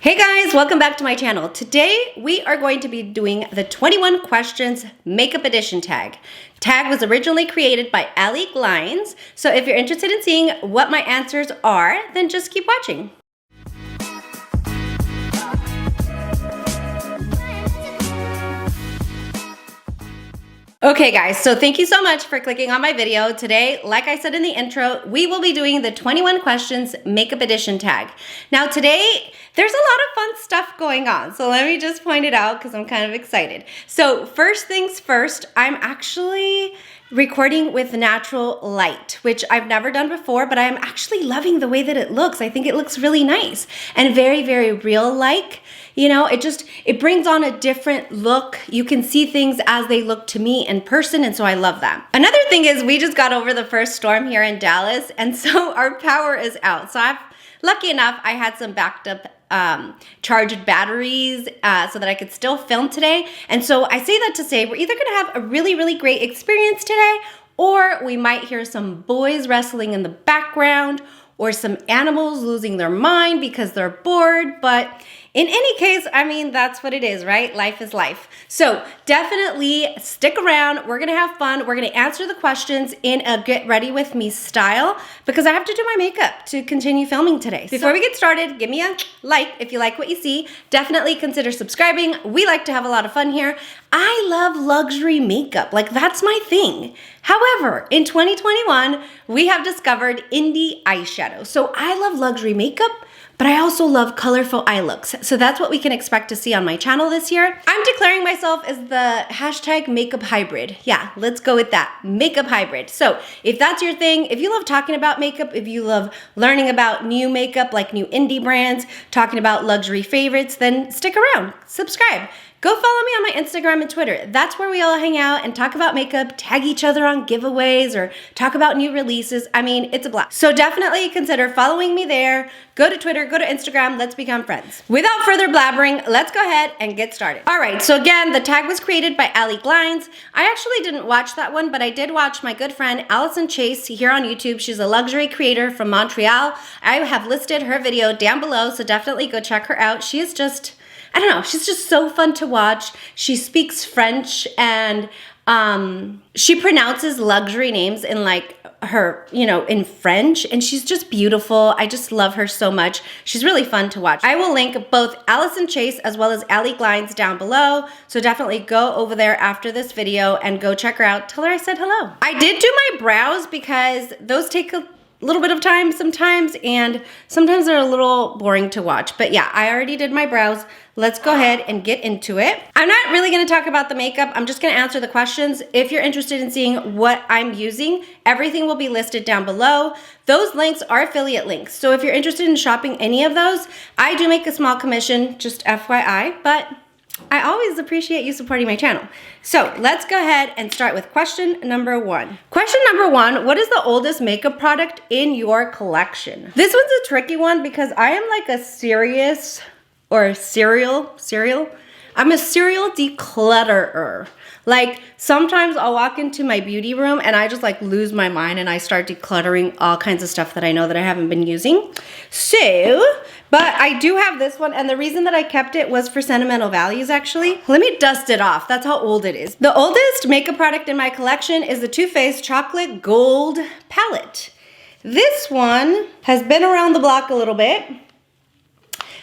Hey guys, welcome back to my channel. Today we are going to be doing the 21 questions makeup edition tag. Tag was originally created by Allie Glines, so if you're interested in seeing what my answers are, then just keep watching. Okay guys, so thank you so much for clicking on my video. Today, like I said in the intro, we will be doing the 21 questions makeup edition tag. Now today, there's a lot of fun stuff going on. So let me just point it out because I'm kind of excited. So first things first, I'm actually recording with natural light, which I've never done before, but I'm actually loving the way that it looks. I think it looks really nice and very, very real-like. You know, it brings on a different look. You can see things as they look to me in person, and so I love that. Another thing is we just got over the first storm here in Dallas, and so our power is out. So lucky enough, I had some backed up charged batteries so that I could still film today. And so I say that to say we're either gonna have a really, really great experience today, or we might hear some boys wrestling in the background, or some animals losing their mind because they're bored. But in any case, I mean, that's what it is, right? Life is life. So definitely stick around. We're gonna have fun. We're gonna answer the questions in a get ready with me style because I have to do my makeup to continue filming today. Before we get started, give me a like if you like what you see. Definitely consider subscribing. We like to have a lot of fun here. I love luxury makeup. Like, that's my thing. However, in 2021, we have discovered indie eyeshadow. So I love luxury makeup, but I also love colorful eye looks. So that's what we can expect to see on my channel this year. I'm declaring myself as the hashtag makeup hybrid. Yeah, let's go with that, makeup hybrid. So if that's your thing, if you love talking about makeup, if you love learning about new makeup, like new indie brands, talking about luxury favorites, then stick around, subscribe. Go follow me on my Instagram and Twitter. That's where we all hang out and talk about makeup, tag each other on giveaways, or talk about new releases. I mean, it's a blast. So definitely consider following me there. Go to Twitter, go to Instagram, let's become friends. Without further blabbering, let's go ahead and get started. All right, so again, the tag was created by Allie Glines. I actually didn't watch that one, but I did watch my good friend Allison Chase here on YouTube. She's a luxury creator from Montreal. I have listed her video down below, so definitely go check her out. She is just, I don't know, she's just so fun to watch. She speaks French and she pronounces luxury names in like her, in French, and she's just beautiful. I just love her so much. She's really fun to watch. I will link both Allison Chase as well as Allie Glines down below, so definitely go over there after this video and go check her out. Tell her I said hello. I did do my brows because those take a little bit of time sometimes, and sometimes they're a little boring to watch. But yeah, I already did my brows. Let's go ahead and get into it. I'm not really gonna talk about the makeup. I'm just gonna answer the questions. If you're interested in seeing what I'm using, everything will be listed down below. Those links are affiliate links. So if you're interested in shopping any of those, I do make a small commission, just FYI, but I always appreciate you supporting my channel. So let's go ahead and start with question number one. Question number one, what is the oldest makeup product in your collection? This one's a tricky one because I am like a serial? I'm a serial declutterer. Like, sometimes I'll walk into my beauty room and I just like lose my mind and I start decluttering all kinds of stuff that I know that I haven't been using. So, but I do have this one, and the reason that I kept it was for sentimental values, actually. Let me dust it off. That's how old it is. The oldest makeup product in my collection is the Too Faced Chocolate Gold Palette. This one has been around the block a little bit.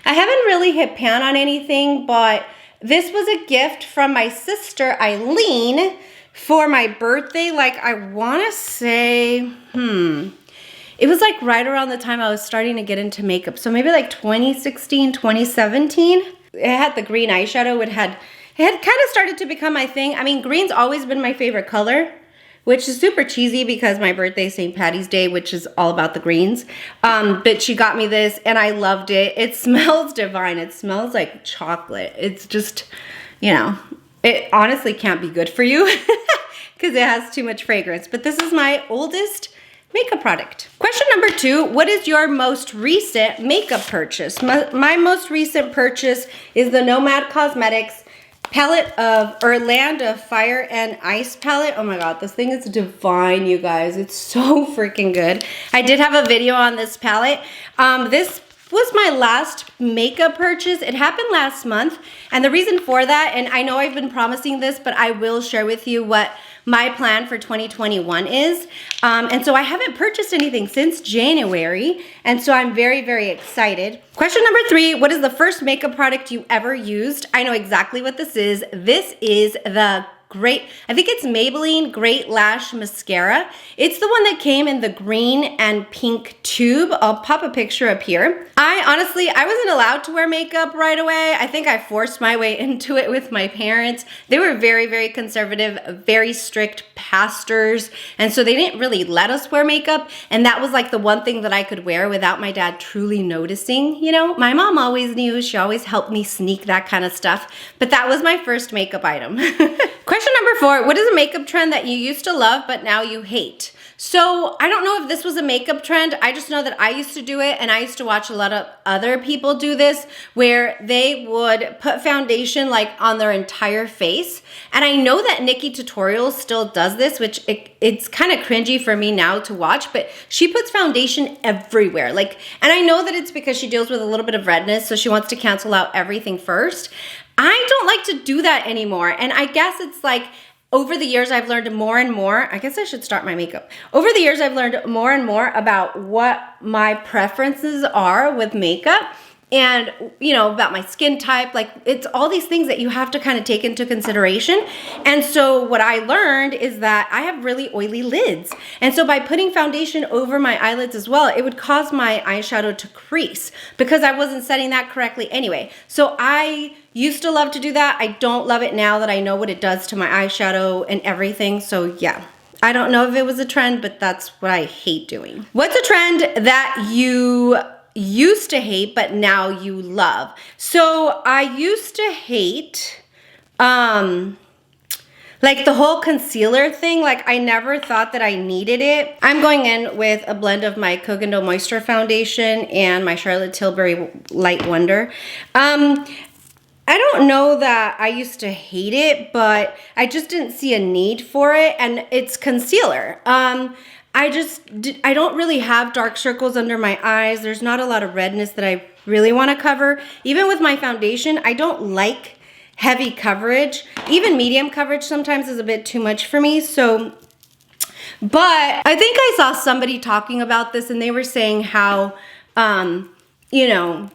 I haven't really hit pan on anything, but this was a gift from my sister, Eileen, for my birthday. Like, I wanna say, it was like right around the time I was starting to get into makeup. So maybe like 2016, 2017. It had the green eyeshadow. It had kind of started to become my thing. I mean, green's always been my favorite color, which is super cheesy because my birthday is St. Patty's Day, which is all about the greens. But she got me this and I loved it. It smells divine. It smells like chocolate. It's just, it honestly can't be good for you because it has too much fragrance. But this is my oldest makeup product. Question number two, what is your most recent makeup purchase? My most recent purchase is the Nomad Cosmetics palette of Land of Fire and Ice palette. Oh my god, this thing is divine, you guys. It's so freaking good. I did have a video on this palette. This was my last makeup purchase. It happened last month. And the reason for that, and I know I've been promising this, but I will share with you what my plan for 2021 is. And so I haven't purchased anything since January. And so I'm very, very excited. Question number 3, what is the first makeup product you ever used? I know exactly what this is. This is the I think it's Maybelline Great Lash Mascara. It's the one that came in the green and pink tube. I'll pop a picture up here. I wasn't allowed to wear makeup right away. I think I forced my way into it with my parents. They were very, very conservative, very strict pastors. And so they didn't really let us wear makeup. And that was like the one thing that I could wear without my dad truly noticing. You know, my mom always knew. She always helped me sneak that kind of stuff. But that was my first makeup item. Question number 4, what is a makeup trend that you used to love but now you hate? So I don't know if this was a makeup trend. I just know that I used to do it, and I used to watch a lot of other people do this where they would put foundation like on their entire face. And I know that Nikki Tutorials still does this, which it's kind of cringy for me now to watch, but she puts foundation everywhere. And I know that it's because she deals with a little bit of redness, so she wants to cancel out everything first. I don't like to do that anymore. And I guess it's like over the years I've learned more and more. I guess I should start my makeup. Over the years I've learned more and more about what my preferences are with makeup. And, you know, about my skin type, like it's all these things that you have to kind of take into consideration. And so what I learned is that I have really oily lids. And so by putting foundation over my eyelids as well, it would cause my eyeshadow to crease because I wasn't setting that correctly anyway. So I used to love to do that. I don't love it now that I know what it does to my eyeshadow and everything. So yeah. I don't know if it was a trend, but that's what I hate doing. What's a trend that you used to hate but now you love? So I used to hate like the whole concealer thing. Like I never thought that I needed it. I'm going in with a blend of my Kokondo Moisture Foundation and my Charlotte Tilbury Light Wonder. I don't know that I used to hate it, but I just didn't see a need for it, and it's concealer. I don't really have dark circles under my eyes. There's not a lot of redness that I really want to cover. Even with my foundation, I don't like heavy coverage. Even medium coverage sometimes is a bit too much for me. So, but I think I saw somebody talking about this, and they were saying how, you know,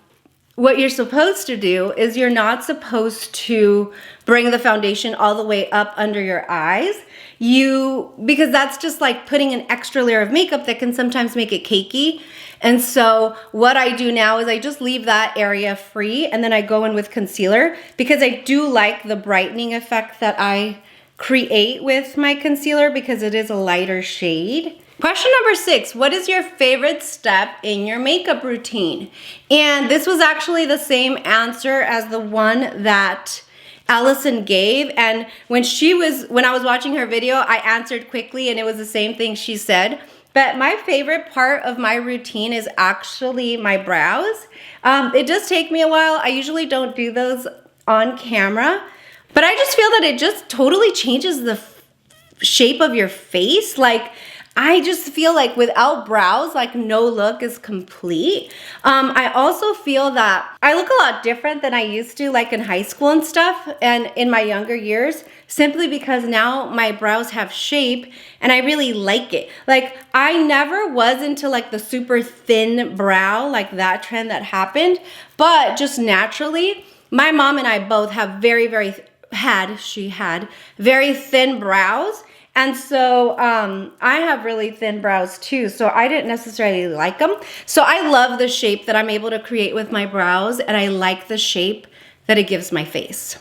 what you're supposed to do is you're not supposed to bring the foundation all the way up under your eyes. Because that's just like putting an extra layer of makeup that can sometimes make it cakey. And so what I do now is I just leave that area free, and then I go in with concealer because I do like the brightening effect that I create with my concealer because it is a lighter shade. Question number 6, what is your favorite step in your makeup routine? And this was actually the same answer as the one that Allison gave. And when I was watching her video, I answered quickly and it was the same thing she said. But my favorite part of my routine is actually my brows. It does take me a while. I usually don't do those on camera, but I just feel that it just totally changes the shape of your face. Like, I just feel like without brows, like no look is complete. I also feel that I look a lot different than I used to, like in high school and stuff and in my younger years, simply because now my brows have shape and I really like it. Like I never was into like the super thin brow, like that trend that happened, but just naturally, my mom and I both have she had very thin brows. And so I have really thin brows too, so I didn't necessarily like them. So I love the shape that I'm able to create with my brows, and I like the shape that it gives my face.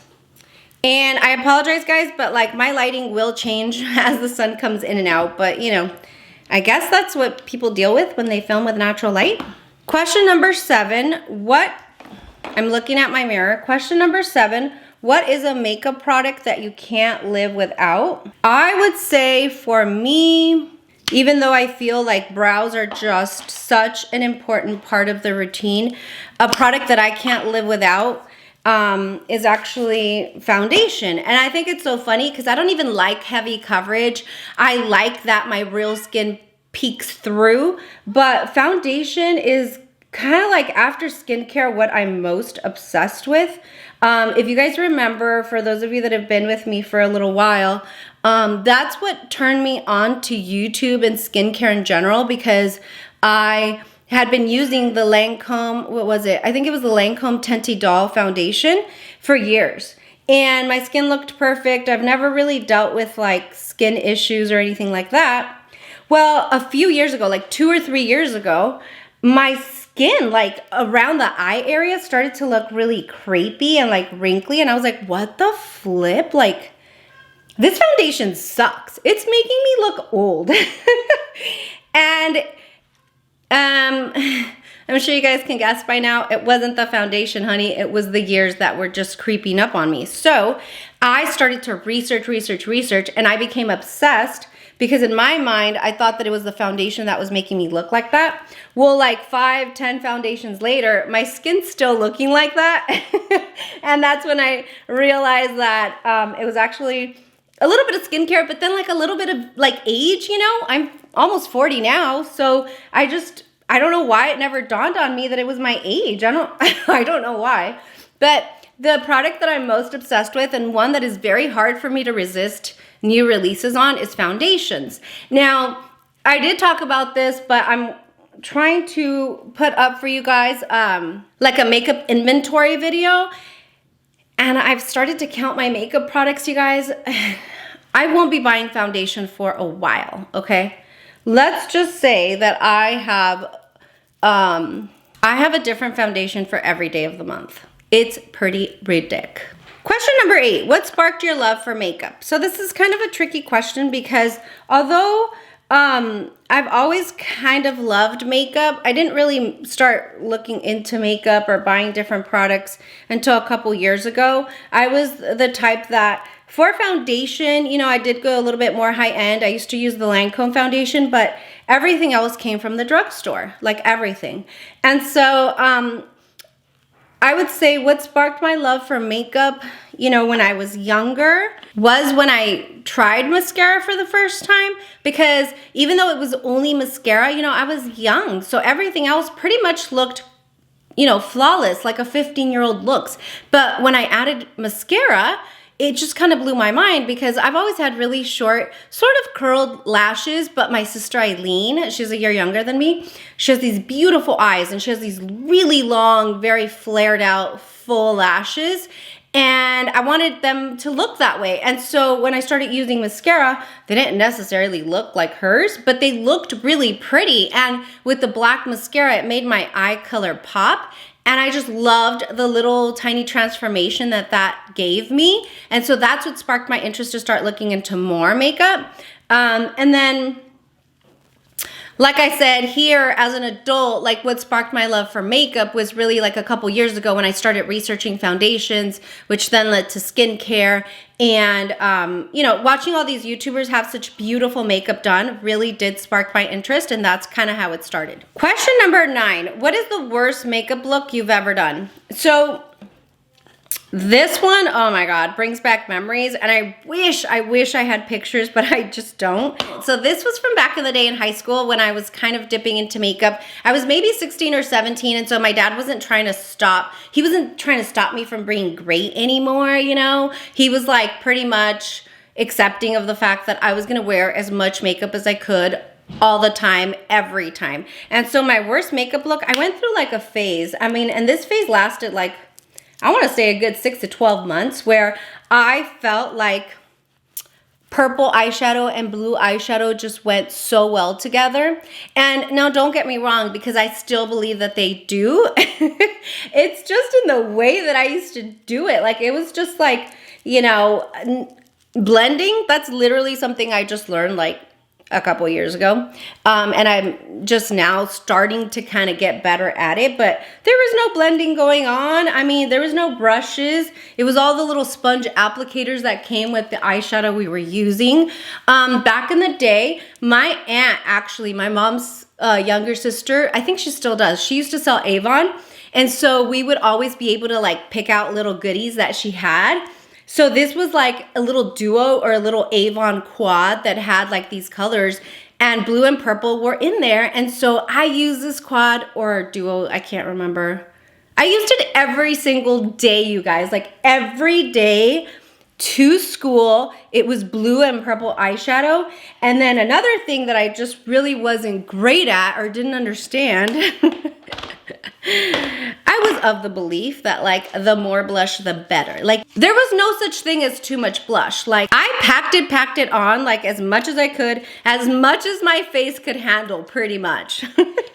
And I apologize, guys, but like my lighting will change as the sun comes in and out, but you know, I guess that's what people deal with when they film with natural light. Question number 7, I'm looking at my mirror. Question number 7, what is a makeup product that you can't live without? I would say for me, even though I feel like brows are just such an important part of the routine, a product that I can't live without is actually foundation. And I think it's so funny because I don't even like heavy coverage. I like that my real skin peeks through, but foundation is kind of like after skincare, what I'm most obsessed with. If you guys remember, for those of you that have been with me for a little while, that's what turned me on to YouTube and skincare in general, because I had been using the Lancome, what was it? I think it was the Lancome Tenti Doll foundation for years. And my skin looked perfect. I've never really dealt with like skin issues or anything like that. Well, a few years ago, like 2 or 3 years ago, my skin, like around the eye area, started to look really crepey and like wrinkly. And I was like, what the flip? Like, this foundation sucks. It's making me look old. And I'm sure you guys can guess by now, it wasn't the foundation, honey. It was the years that were just creeping up on me. So I started to research, and I became obsessed, because in my mind, I thought that it was the foundation that was making me look like that. Well, like 5, 10 foundations later, my skin's still looking like that. And that's when I realized that it was actually a little bit of skincare, but then like a little bit of like age, you know? I'm almost 40 now, so I don't know why it never dawned on me that it was my age. I don't know why. But the product that I'm most obsessed with, and one that is very hard for me to resist new releases on, is foundations. Now, I did talk about this, but I'm trying to put up for you guys like a makeup inventory video. And I've started to count my makeup products, you guys. I won't be buying foundation for a while, okay? Let's just say that I have a different foundation for every day of the month. It's pretty ridiculous. Question number 8, what sparked your love for makeup? So this is kind of a tricky question, because although I've always kind of loved makeup, I didn't really start looking into makeup or buying different products until a couple years ago. I was the type that for foundation, you know, I did go a little bit more high end. I used to use the Lancome foundation, but everything else came from the drugstore, like everything. And so I would say what sparked my love for makeup, you know, when I was younger, was when I tried mascara for the first time. Because even though it was only mascara, you know, I was young. So everything else pretty much looked, you know, flawless, like a 15-year-old looks. But when I added mascara, it just kind of blew my mind, because I've always had really short, sort of curled lashes, but my sister Eileen, she's a year younger than me, she has these beautiful eyes, and she has these really long, very flared out, full lashes, and I wanted them to look that way. And so when I started using mascara, they didn't necessarily look like hers, but they looked really pretty, and with the black mascara, it made my eye color pop. And I just loved the little tiny transformation that gave me. And so that's what sparked my interest to start looking into more makeup. And then, like I said, here as an adult, like what sparked my love for makeup was really like a couple years ago when I started researching foundations, which then led to skincare. And, you know, watching all these YouTubers have such beautiful makeup done really did spark my interest, and that's kind of how it started. Question number 9, what is the worst makeup look you've ever done? So this one, oh my God, brings back memories, and I wish I had pictures, but I just don't. So this was from back in the day in high school when I was kind of dipping into makeup. I was maybe 16 or 17, and so my dad wasn't trying to stop me from being great anymore, you know? He was like pretty much accepting of the fact that I was gonna wear as much makeup as I could all the time, every time. And so my worst makeup look, I went through like a phase. I mean, and this phase lasted like, I want to say a good 6 to 12 months, where I felt like purple eyeshadow and blue eyeshadow just went so well together. And now don't get me wrong, because I still believe that they do. It's just in the way that I used to do it. Like, it was just like, you know, blending. That's literally something I just learned like a couple years ago. And I'm just now starting to kind of get better at it, but there was no blending going on. I mean, there was no brushes. It was all the little sponge applicators that came with the eyeshadow we were using. Back in the day, my aunt, actually, my mom's younger sister, I think she still does. She used to sell Avon. And so we would always be able to like pick out little goodies that she had. So this was like a little duo or a little Avon quad that had like these colors. and blue and purple were in there. And so I used this quad or duo, I can't remember. I used it every single day, you guys, like every day to school. It was blue and purple eyeshadow. And then another thing that I just really wasn't great at or didn't understand, I was of the belief that like the more blush, the better. Like there was no such thing as too much blush. Like I packed it on like as much as I could, as much as my face could handle pretty much.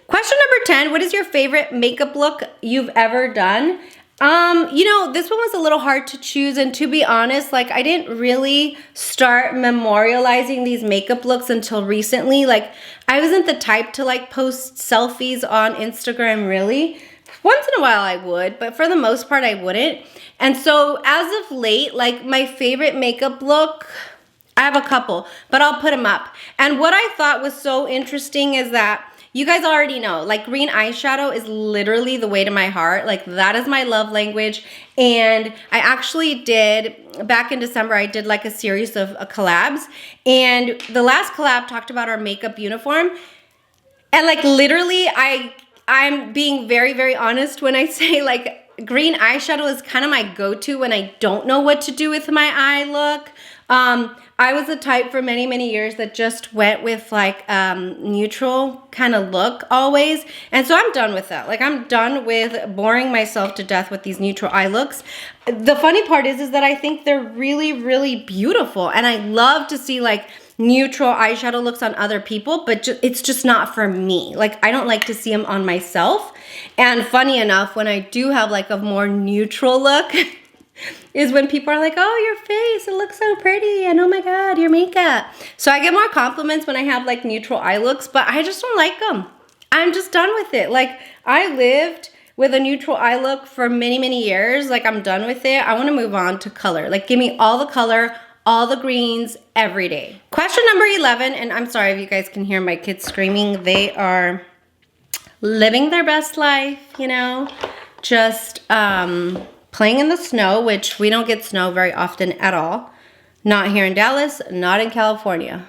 Question number 10, what is your favorite makeup look you've ever done? You know, this one was a little hard to choose, and to be honest, like I didn't really start memorializing these makeup looks until recently. Like I wasn't the type to like post selfies on Instagram really. Once in a while I would, but for the most part I wouldn't. And so as of late, like my favorite makeup look, I have a couple, but I'll put them up. And what I thought was so interesting is that you guys already know, like green eyeshadow is literally the way to my heart. Like that is my love language. And I actually did, back in December, I did like a series of collabs. And the last collab talked about our makeup uniform. And like literally, I'm being very, very honest when I say like green eyeshadow is kind of my go-to when I don't know what to do with my eye look. I was the type for many, many years that just went with like neutral kind of look always. And so I'm done with that. Like I'm done with boring myself to death with these neutral eye looks. The funny part is that I think they're really, really beautiful. And I love to see like neutral eyeshadow looks on other people, but it's just not for me. Like I don't like to see them on myself. And funny enough, when I do have like a more neutral look, is when people are like, oh, your face, it looks so pretty, and oh my God, your makeup. So I get more compliments when I have like neutral eye looks, but I just don't like them. I'm just done with it. Like I lived with a neutral eye look for many, many years. Like I'm done with it. I want to move on to color. Like give me all the color, all the greens every day. Question number 11, and I'm sorry if you guys can hear my kids screaming. They are living their best life, you know, just playing in the snow, which we don't get snow very often at all. Not here in Dallas, not in California.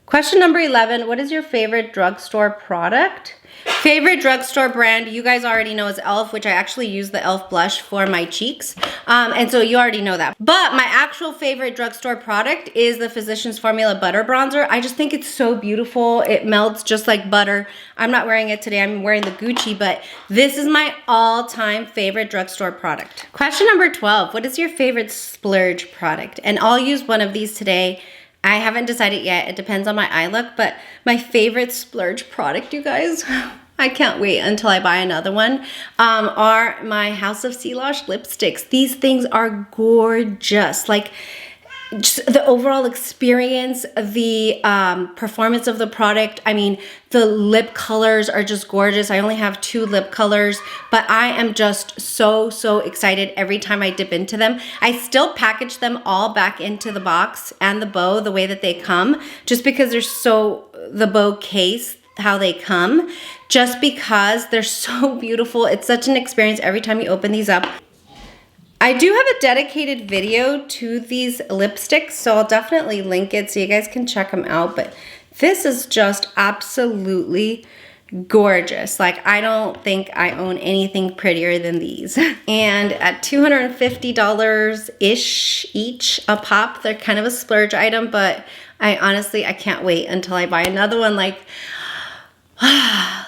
Question number 11, what is your favorite drugstore product? Favorite drugstore brand, you guys already know, is e.l.f., which I actually use the e.l.f. blush for my cheeks. And so you already know that. But my actual favorite drugstore product is the Physicians Formula Butter Bronzer. I just think it's so beautiful. It melts just like butter. I'm not wearing it today. I'm wearing the Gucci, but this is my all-time favorite drugstore product. Question number 12, what is your favorite Splurge product? And I'll use one of these today. I haven't decided yet. It depends on my eye look, but my favorite Splurge product, you guys, I can't wait until I buy another one, are my House of Sea Losh lipsticks. These things are gorgeous. Like, just the overall experience, the performance of the product. I mean, the lip colors are just gorgeous. I only have 2 lip colors, but I am just so, so excited every time I dip into them. I still package them all back into the box and the bow the way that they come, just because they're so, the bow case, how they come, just because they're so beautiful. It's such an experience every time you open these up. I do have a dedicated video to these lipsticks, so I'll definitely link it so you guys can check them out. But this is just absolutely gorgeous. Like, I don't think I own anything prettier than these. And at $250-ish each a pop, they're kind of a splurge item, but I can't wait until I buy another one.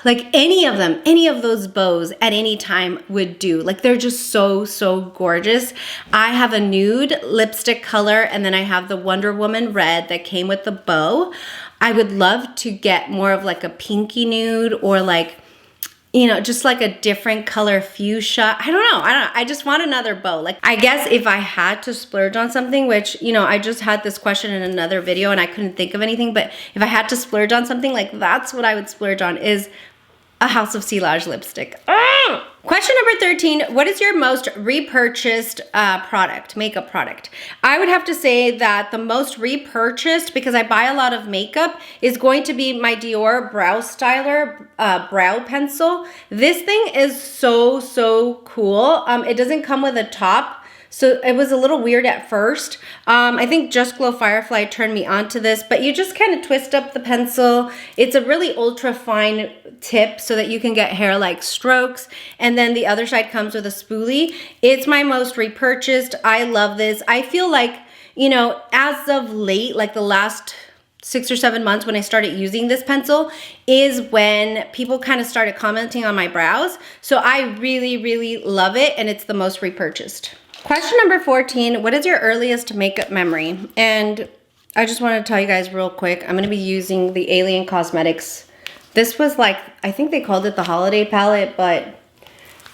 Like any of them, any of those bows at any time would do. Like they're just so, so gorgeous. I have a nude lipstick color, and then I have the Wonder Woman red that came with the bow. I would love to get more of like a pinky nude, or like, you know, just like a different color fuchsia. I don't know. I just want another bow. Like, I guess if I had to splurge on something, which, you know, I just had this question in another video and I couldn't think of anything, but if I had to splurge on something, like that's what I would splurge on, is a House of Sea Losh lipstick. Question number 13, what is your most repurchased product, makeup product? I would have to say that the most repurchased, because I buy a lot of makeup, is going to be my Dior Brow Styler brow pencil. This thing is so, so cool. It doesn't come with a top, So it was a little weird at first. I think Just Glow Firefly turned me onto this, but you just kind of twist up the pencil. It's a really ultra fine tip so that you can get hair-like strokes. And then the other side comes with a spoolie. It's my most repurchased. I love this. I feel like, you know, as of late, like the last 6 or 7 months when I started using this pencil is when people kind of started commenting on my brows. So I really, really love it, and it's the most repurchased. Question number 14, what is your earliest makeup memory? And I just want to tell you guys real quick, I'm going to be using the Alien Cosmetics. This was like, I think they called it the holiday palette, but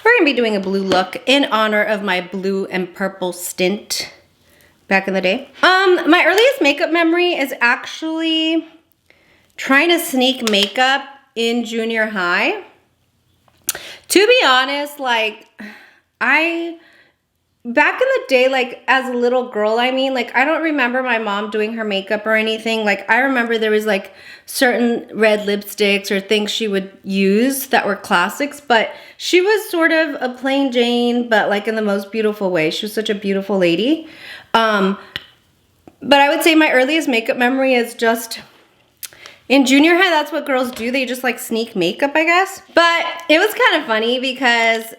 we're going to be doing a blue look in honor of my blue and purple stint back in the day. My earliest makeup memory is actually trying to sneak makeup in junior high. To be honest, like back in the day, like as a little girl, I mean, like I don't remember my mom doing her makeup or anything. Like I remember there was like certain red lipsticks or things she would use that were classics, but she was sort of a plain Jane, but like in the most beautiful way. She was such a beautiful lady. But I would say my earliest makeup memory is just in junior high. That's what girls do. They just like sneak makeup, I guess. But it was kind of funny because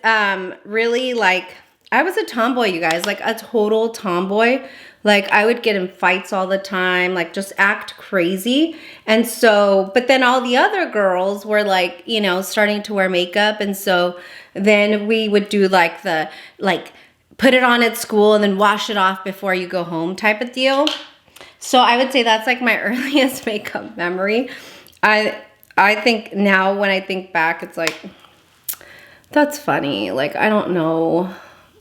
really like I was a tomboy, you guys, like a total tomboy. Like I would get in fights all the time, like just act crazy. And so, but then all the other girls were like, you know, starting to wear makeup. And so then we would do like the, like put it on at school and then wash it off before you go home type of deal. So I would say that's like my earliest makeup memory. I think now when I think back, it's like, that's funny. Like, I don't know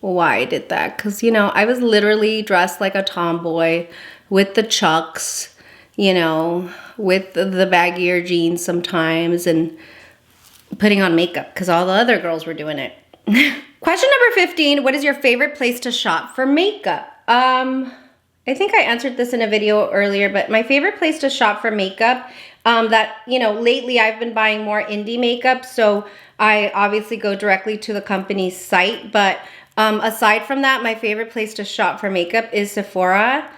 why I did that. Cause you know, I was literally dressed like a tomboy with the chucks, you know, with the baggier jeans sometimes and putting on makeup cause all the other girls were doing it. Question number 15, what is your favorite place to shop for makeup? I think I answered this in a video earlier, but my favorite place to shop for makeup, that, you know, lately I've been buying more indie makeup, so I obviously go directly to the company's site, but aside from that, my favorite place to shop for makeup is Sephora,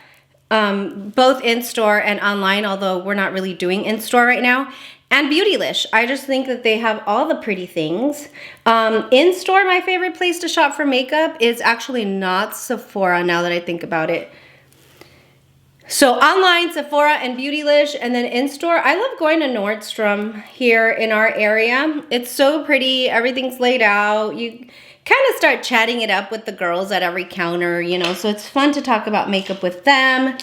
both in-store and online, although we're not really doing in-store right now. And Beautylish. I just think that they have all the pretty things. In-store, my favorite place to shop for makeup is actually not Sephora now that I think about it. So online, Sephora and Beautylish, and then in-store, I love going to Nordstrom here in our area. It's so pretty, everything's laid out. You kind of start chatting it up with the girls at every counter, you know, so it's fun to talk about makeup with them.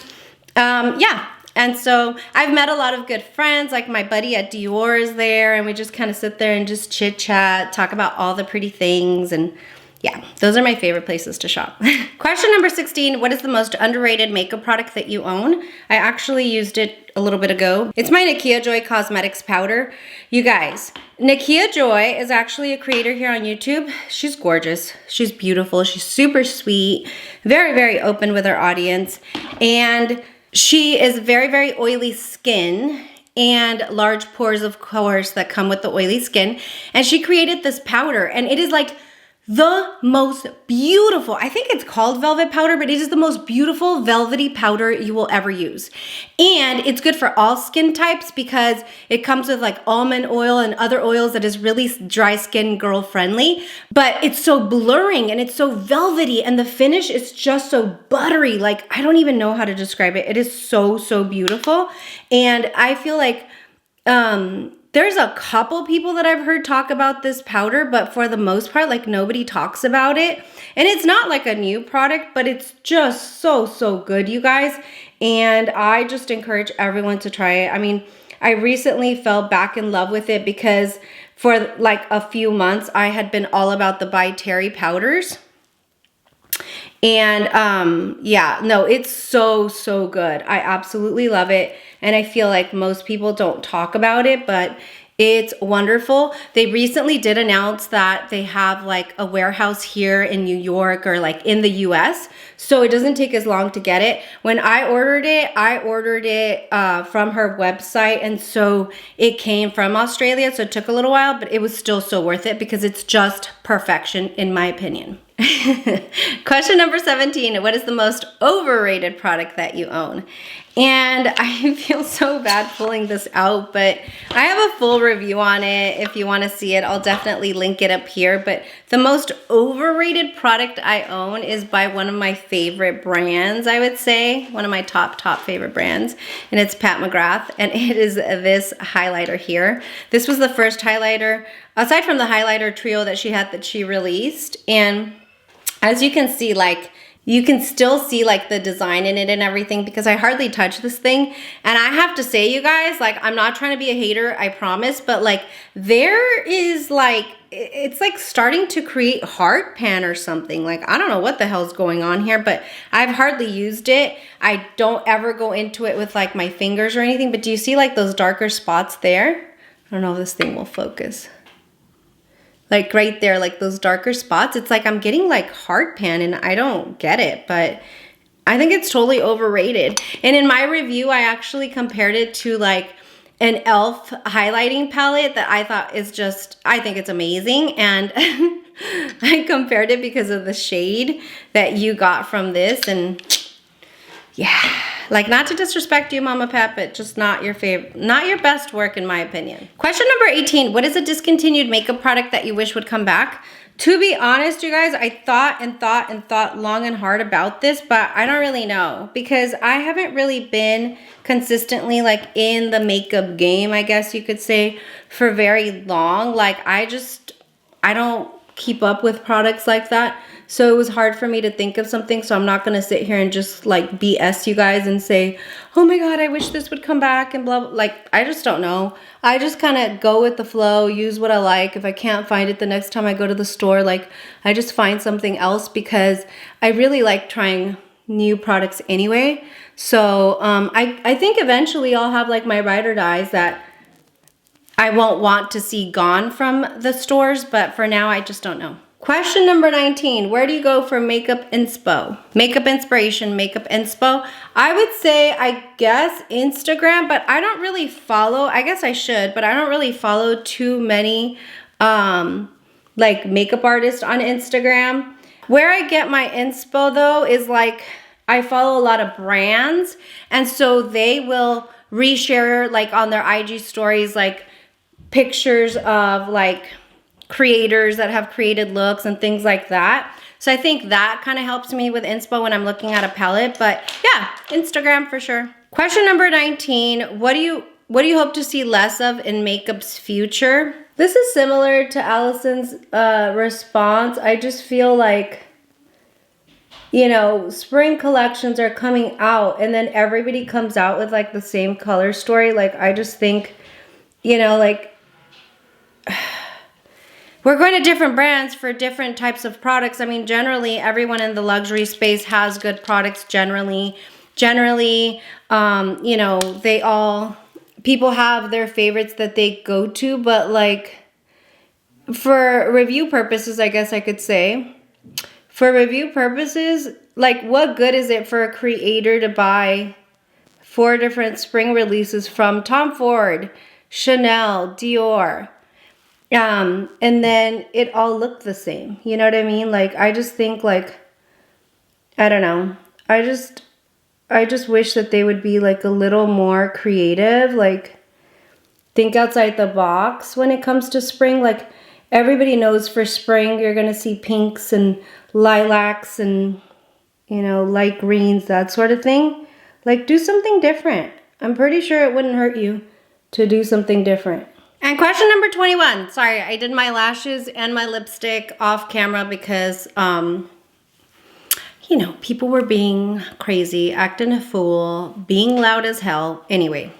Yeah. And so I've met a lot of good friends, like my buddy at Dior is there, and we just kind of sit there and just chit chat, talk about all the pretty things, and yeah, those are my favorite places to shop. Question number 16, what is the most underrated makeup product that you own? I actually used it a little bit ago. It's my Nakia Joy Cosmetics powder. You guys, Nakia Joy is actually a creator here on YouTube. She's gorgeous, she's beautiful, she's super sweet, very, very open with her audience, and she is very, very oily skin and large pores, of course, that come with the oily skin. And she created this powder, and it is like the most beautiful, I think it's called velvet powder, but it is the most beautiful velvety powder you will ever use. And it's good for all skin types because it comes with like almond oil and other oils that is really dry skin girl friendly, but it's so blurring and it's so velvety and the finish is just so buttery. Like, I don't even know how to describe it. It is so, so beautiful. And I feel like, there's a couple people that I've heard talk about this powder, but for the most part, like nobody talks about it. And it's not like a new product, but it's just so, so good, you guys. And I just encourage everyone to try it. I mean, I recently fell back in love with it because for like a few months, I had been all about the By Terry powders. And yeah, no, it's so, so good. I absolutely love it. And I feel like most people don't talk about it, but it's wonderful. They recently did announce that they have like a warehouse here in New York or like in the US. So it doesn't take as long to get it. When I ordered it from her website. And so it came from Australia. So it took a little while, but it was still so worth it because it's just perfection in my opinion. Question number 17, what is the most overrated product that you own? And I feel so bad pulling this out, but I have a full review on it. If you want to see it, I'll definitely link it up here. But the most overrated product I own is by one of my favorite brands, I would say. One of my top favorite brands. And it's Pat McGrath. And it is this highlighter here. This was the first highlighter, aside from the highlighter trio that she released. And as you can see, like, you can still see like the design in it and everything because I hardly touch this thing. And I have to say, you guys, like, I'm not trying to be a hater, I promise, but like there is like, it's like starting to create heart pan or something. Like, I don't know what the hell's going on here, but I've hardly used it. I don't ever go into it with like my fingers or anything, but do you see like those darker spots there? I don't know if this thing will focus. Like right there, like those darker spots, it's like I'm getting like heart pan and I don't get it, but I think it's totally overrated. And in my review, I actually compared it to like an e.l.f. highlighting palette that I thought is just, I think it's amazing. And I compared it because of the shade that you got from this. And yeah, like, not to disrespect you, Mama Pat, but just not your favorite, not your best work in my opinion. Question number 18, what is a discontinued makeup product that you wish would come back? To be honest, you guys, I thought long and hard about this, but I don't really know because I haven't really been consistently like in the makeup game, I guess you could say, for very long. Like, I don't keep up with products like that. So it was hard for me to think of something. So I'm not going to sit here and just like BS you guys and say, oh my God, I wish this would come back and blah, blah. Like, I just don't know. I just kind of go with the flow, use what I like. If I can't find it the next time I go to the store, like, I just find something else because I really like trying new products anyway. So I think eventually I'll have like my ride or dies that I won't want to see gone from the stores, but for now, I just don't know. Question number 19, where do you go for makeup inspo? Makeup inspiration, makeup inspo. I would say, I guess, Instagram, but I don't really follow, I guess I should, but I don't really follow too many like makeup artists on Instagram. Where I get my inspo though is like, I follow a lot of brands, and so they will reshare like on their IG stories, like pictures of like creators that have created looks and things like that. So I think that kind of helps me with inspo when I'm looking at a palette. But yeah, Instagram for sure. Question number 19, what do you hope to see less of in makeup's future? This is similar to Allison's response. I just feel like, you know, spring collections are coming out and then everybody comes out with like the same color story. Like, I just think, you know, like, we're going to different brands for different types of products. I mean, generally, everyone in the luxury space has good products generally. Generally, you know, people have their favorites that they go to, but like, for review purposes, I guess I could say, for review purposes, like, what good is it for a creator to buy 4 different spring releases from Tom Ford, Chanel, Dior, and then it all looked the same? You know what I mean? Like, I just think, like, I don't know. I just wish that they would be like a little more creative, like think outside the box when it comes to spring. Like, everybody knows for spring you're gonna see pinks and lilacs and, you know, light greens, that sort of thing. Like, do something different. I'm pretty sure it wouldn't hurt you to do something different. And question number 21. Sorry, I did my lashes and my lipstick off camera because, you know, people were being crazy, acting a fool, being loud as hell. Anyway,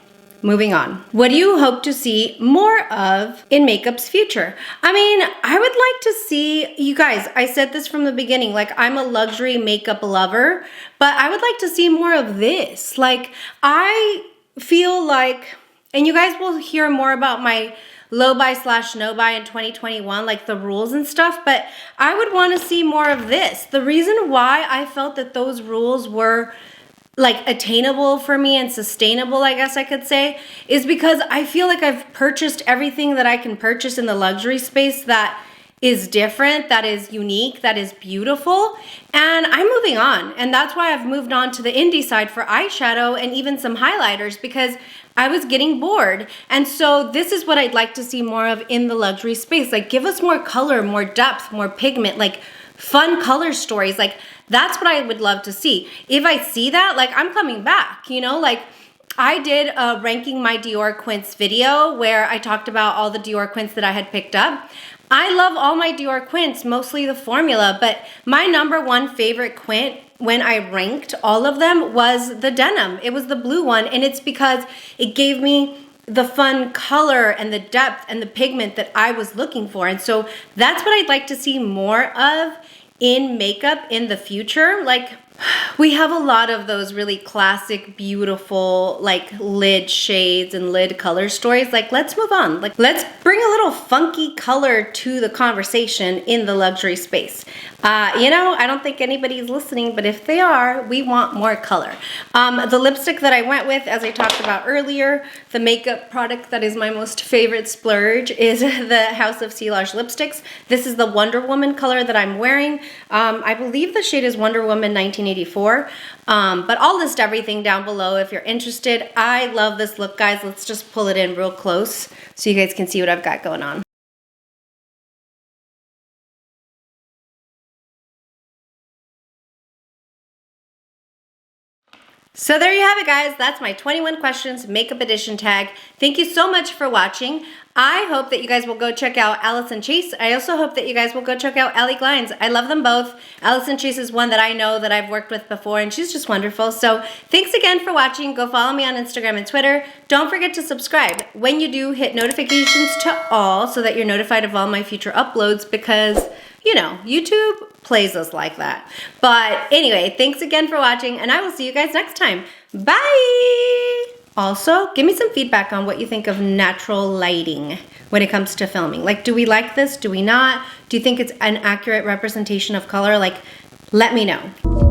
moving on. What do you hope to see more of in makeup's future? I mean, I would like to see, you guys, I said this from the beginning, like, I'm a luxury makeup lover, but I would like to see more of this. Like, I feel like, and you guys will hear more about my low buy / no buy in 2021, like the rules and stuff, but I would want to see more of this. The reason why I felt that those rules were like attainable for me and sustainable, I guess I could say, is because I feel like I've purchased everything that I can purchase in the luxury space that is different, that is unique, that is beautiful, and I'm moving on. And that's why I've moved on to the indie side for eyeshadow and even some highlighters, because I was getting bored. And so this is what I'd like to see more of in the luxury space. Like, give us more color, more depth, more pigment, like fun color stories. Like, that's what I would love to see. If I see that, like, I'm coming back, you know, like I did a ranking my Dior quints video where I talked about all the Dior quints that I had picked up. I love all my Dior quints, mostly the formula, but my #1 favorite quint when I ranked all of them was the denim. It was the blue one, and it's because it gave me the fun color and the depth and the pigment that I was looking for. And so that's what I'd like to see more of in makeup in the future. Like, we have a lot of those really classic, beautiful, like lid shades and lid color stories. Like, let's move on. Like, let's bring a little funky color to the conversation in the luxury space. You know, I don't think anybody's listening, but if they are, we want more color. The lipstick that I went with, as I talked about earlier, the makeup product that is my most favorite splurge is the House of Splurge lipsticks. This is the Wonder Woman color that I'm wearing. I believe the shade is Wonder Woman 1984, but I'll list everything down below if you're interested. I love this look, guys. Let's just pull it in real close so you guys can see what I've got going on. So there you have it, guys. That's my 21 questions makeup edition tag. Thank you so much for watching. I hope that you guys will go check out Allison Chase. I also hope that you guys will go check out Allie Glines. I love them both. Allison Chase is one that I know that I've worked with before, and she's just wonderful. So thanks again for watching. Go follow me on Instagram and Twitter. Don't forget to subscribe. When you do, hit notifications to all so that you're notified of all my future uploads, because, you know, YouTube plays us like that. But anyway, thanks again for watching, and I will see you guys next time. Bye! Also, give me some feedback on what you think of natural lighting when it comes to filming. Like, do we like this? Do we not? Do you think it's an accurate representation of color? Like, let me know.